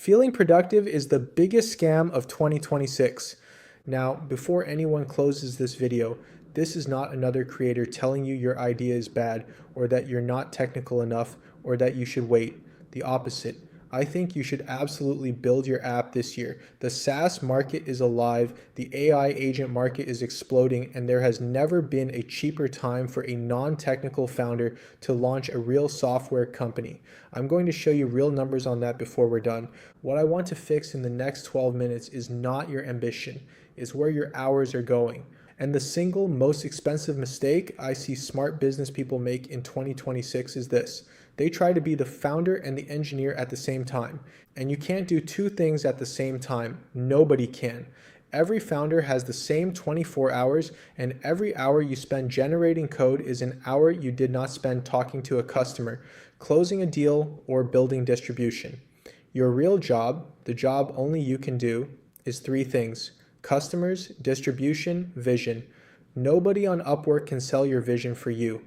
Feeling productive is the biggest scam of 2026. Now, before anyone closes this video, this is not another creator telling you your idea is bad or that you're not technical enough or that you should wait. The opposite. I think you should absolutely build your app this year. The SaaS market is alive, the AI agent market is exploding, and there has never been a cheaper time for a non-technical founder to launch a real software company. I'm going to show you real numbers on that before we're done. What I want to fix in the next 12 minutes is not your ambition, it's where your hours are going. And the single most expensive mistake I see smart business people make in 2026 is this. They try to be the founder and the engineer at the same time. And you can't do two things at the same time. Nobody can. Every founder has the same 24 hours, and every hour you spend generating code is an hour you did not spend talking to a customer, closing a deal, or building distribution. Your real job, the job only you can do, is three things: customers, distribution, vision. Nobody on Upwork can sell your vision for you,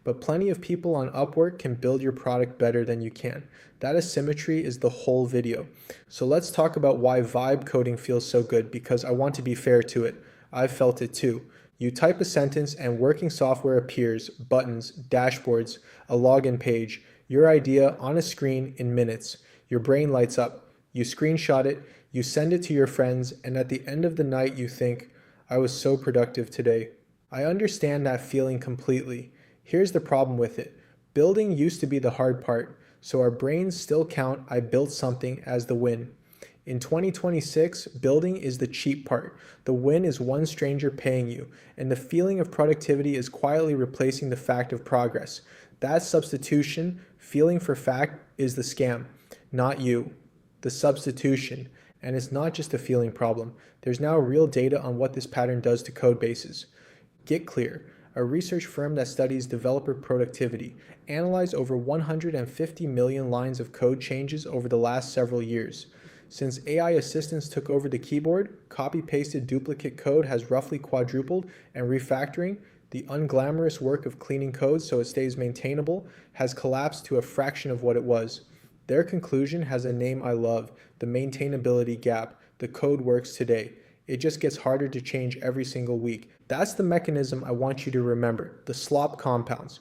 but plenty of people on Upwork can build your product better than you can. That asymmetry is the whole video. So let's talk about why vibe coding feels so good, because I want to be fair to it. I've felt it too. You type a sentence and working software appears, buttons, dashboards, a login page, your idea on a screen in minutes. Your brain lights up. You screenshot it, you send it to your friends, and at the end of the night you think, I was so productive today. I understand that feeling completely. Here's the problem with it. Building used to be the hard part, so our brains still count I built something as the win. In 2026, building is the cheap part. The win is one stranger paying you, and the feeling of productivity is quietly replacing the fact of progress. That substitution, feeling for fact, is the scam, not you. The substitution. And it's not just a feeling problem. There's now real data on what this pattern does to code bases. GitClear, a research firm that studies developer productivity, analyzed over 150 million lines of code changes over the last several years. Since AI assistants took over the keyboard, copy-pasted duplicate code has roughly quadrupled, and refactoring, the unglamorous work of cleaning code so it stays maintainable, has collapsed to a fraction of what it was. Their conclusion has a name I love: the maintainability gap. The code works today. It just gets harder to change every single week. That's the mechanism I want you to remember, the slop compounds.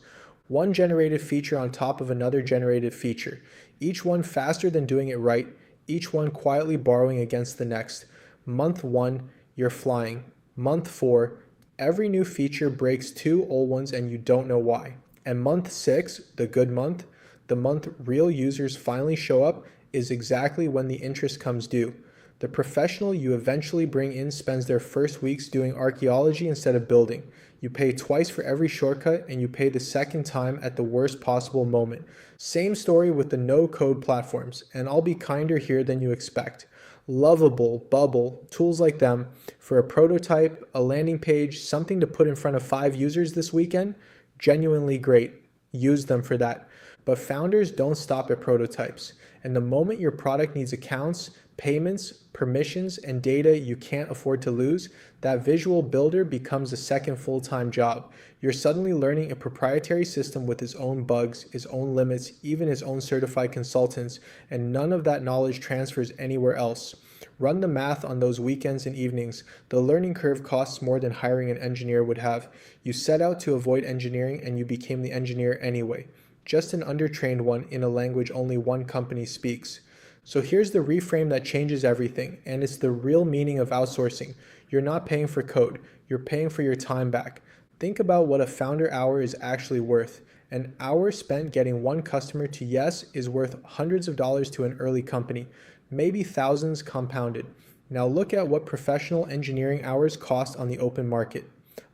One generated feature on top of another generated feature, each one faster than doing it right, each one quietly borrowing against the next. Month 1, you're flying. Month 4, every new feature breaks 2 old ones and you don't know why. And month 6, the good month, the month real users finally show up, is exactly when the interest comes due. The professional you eventually bring in spends their first weeks doing archaeology instead of building. You pay twice for every shortcut, and you pay the second time at the worst possible moment. Same story with the no-code platforms, and I'll be kinder here than you expect. Lovable, Bubble, tools like them, for a prototype, a landing page, something to put in front of 5 users this weekend, genuinely great. Use them for that. But founders don't stop at prototypes. And the moment your product needs accounts, payments, permissions, and data you can't afford to lose, that visual builder becomes a second full-time job. You're suddenly learning a proprietary system with its own bugs, its own limits, even its own certified consultants, and none of that knowledge transfers anywhere else. Run the math on those weekends and evenings. The learning curve costs more than hiring an engineer would have. You set out to avoid engineering and you became the engineer anyway. Just an undertrained one in a language only one company speaks. So here's the reframe that changes everything, and it's the real meaning of outsourcing. You're not paying for code, you're paying for your time back. Think about what a founder hour is actually worth. An hour spent getting one customer to yes is worth hundreds of dollars to an early company, maybe thousands compounded. Now look at what professional engineering hours cost on the open market.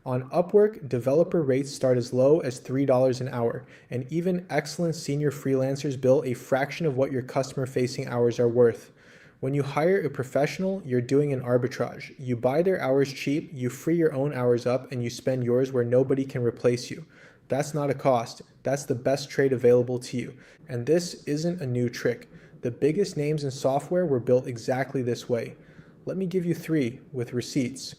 On Upwork, developer rates start as low as $3 an hour, and even excellent senior freelancers bill a fraction of what your customer-facing hours are worth. When you hire a professional, you're doing an arbitrage. You buy their hours cheap, you free your own hours up, and you spend yours where nobody can replace you. That's not a cost. That's the best trade available to you. And this isn't a new trick. The biggest names in software were built exactly this way. Let me give you 3 with receipts.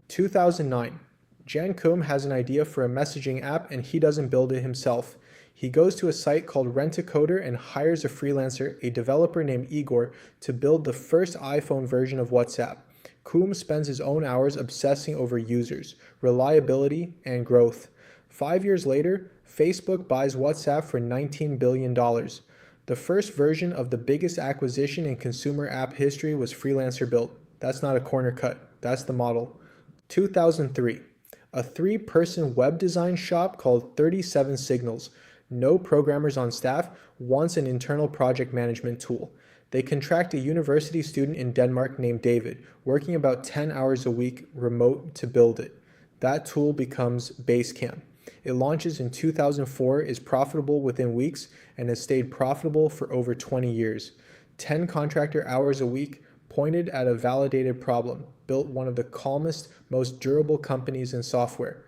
2009. Jan Koum has an idea for a messaging app and he doesn't build it himself. He goes to a site called Rent-A-Coder and hires a freelancer, a developer named Igor, to build the first iPhone version of WhatsApp. Koum spends his own hours obsessing over users, reliability, and growth. 5 years later, Facebook buys WhatsApp for $19 billion. The first version of the biggest acquisition in consumer app history was freelancer built. That's not a corner cut, that's the model. 2003, a 3-person web design shop called 37 Signals. No programmers on staff, wants an internal project management tool. They contract a university student in Denmark named David, working about 10 hours a week remote to build it. That tool becomes Basecamp. It launches in 2004, is profitable within weeks, and has stayed profitable for over 20 years. 10 contractor hours a week, pointed at a validated problem, built one of the calmest, most durable companies in software.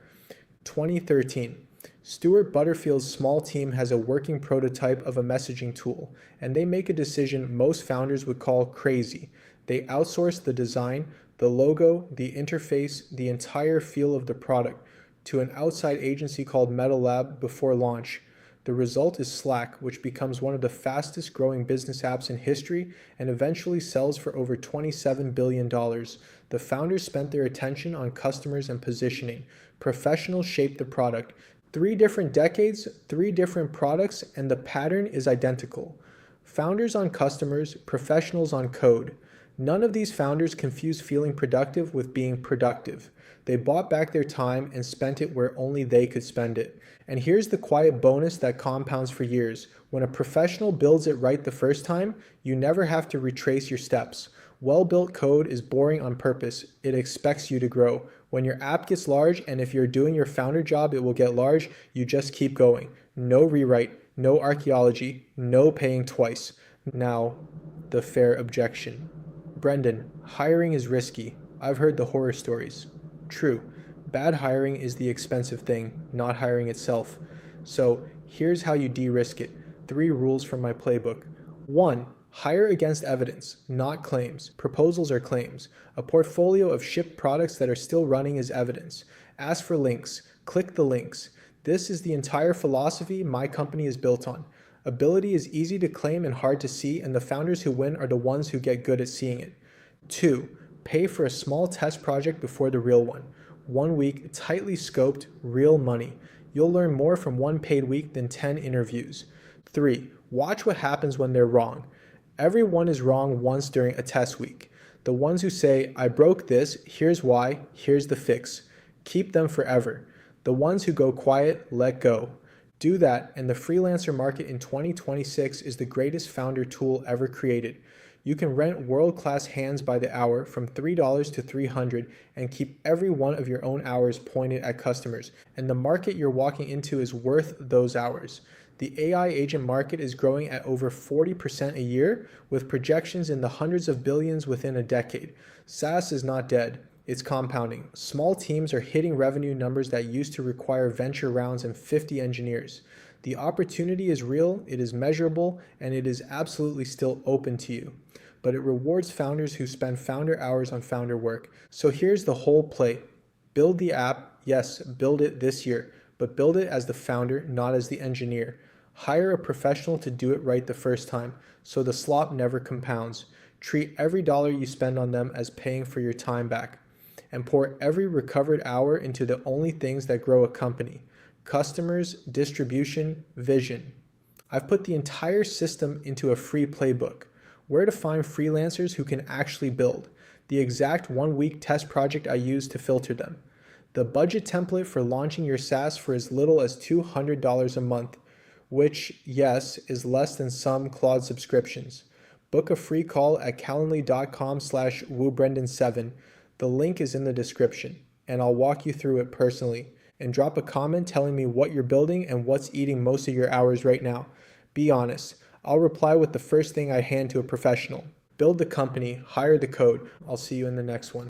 2013. Stuart Butterfield's small team has a working prototype of a messaging tool, and they make a decision most founders would call crazy. They outsource the design, the logo, the interface, the entire feel of the product to an outside agency called Metal Lab before launch. The result is Slack, which becomes one of the fastest growing business apps in history and eventually sells for over $27 billion. The founders spent their attention on customers and positioning. Professionals shaped the product. 3 different decades, 3 different products, and the pattern is identical. Founders on customers, professionals on code. None of these founders confuse feeling productive with being productive. They bought back their time and spent it where only they could spend it. And here's the quiet bonus that compounds for years. When a professional builds it right the first time, you never have to retrace your steps. Well-built code is boring on purpose. It expects you to grow. When your app gets large, and if you're doing your founder job, it will get large, you just keep going. No rewrite, no archaeology, no paying twice. Now, the fair objection. Brendan, hiring is risky. I've heard the horror stories. True. Bad hiring is the expensive thing, not hiring itself. So here's how you de-risk it. 3 rules from my playbook. 1. Hire against evidence, not claims. Proposals are claims. A portfolio of shipped products that are still running is evidence. Ask for links. Click the links. This is the entire philosophy my company is built on. Ability is easy to claim and hard to see, and the founders who win are the ones who get good at seeing it. 2. Pay for a small test project before the real one. 1 week, tightly scoped, real money. You'll learn more from 1 paid week than 10 interviews. 3. Watch what happens when they're wrong. Everyone is wrong once during a test week. The ones who say, I broke this, here's why, here's the fix. Keep them forever. The ones who go quiet, let go. Do that, and the freelancer market in 2026 is the greatest founder tool ever created. You can rent world-class hands by the hour from $3 to $300 and keep every one of your own hours pointed at customers, and the market you're walking into is worth those hours. The AI agent market is growing at over 40% a year, with projections in the hundreds of billions within a decade. SaaS is not dead. It's compounding. Small teams are hitting revenue numbers that used to require venture rounds and 50 engineers. The opportunity is real, it is measurable, and it is absolutely still open to you. But it rewards founders who spend founder hours on founder work. So here's the whole play. Build the app, yes, build it this year, but build it as the founder, not as the engineer. Hire a professional to do it right the first time, so the slop never compounds. Treat every dollar you spend on them as paying for your time back. And pour every recovered hour into the only things that grow a company: customers, distribution, vision. I've put the entire system into a free playbook. Where to find freelancers who can actually build. The exact 1-week test project I used to filter them. The budget template for launching your SaaS for as little as $200 a month, which, yes, is less than some Claude subscriptions. Book a free call at calendly.com/woobrendan7. The link is in the description, and I'll walk you through it personally. And drop a comment telling me what you're building and what's eating most of your hours right now. Be honest. I'll reply with the first thing I hand to a professional. Build the company, hire the code. I'll see you in the next one.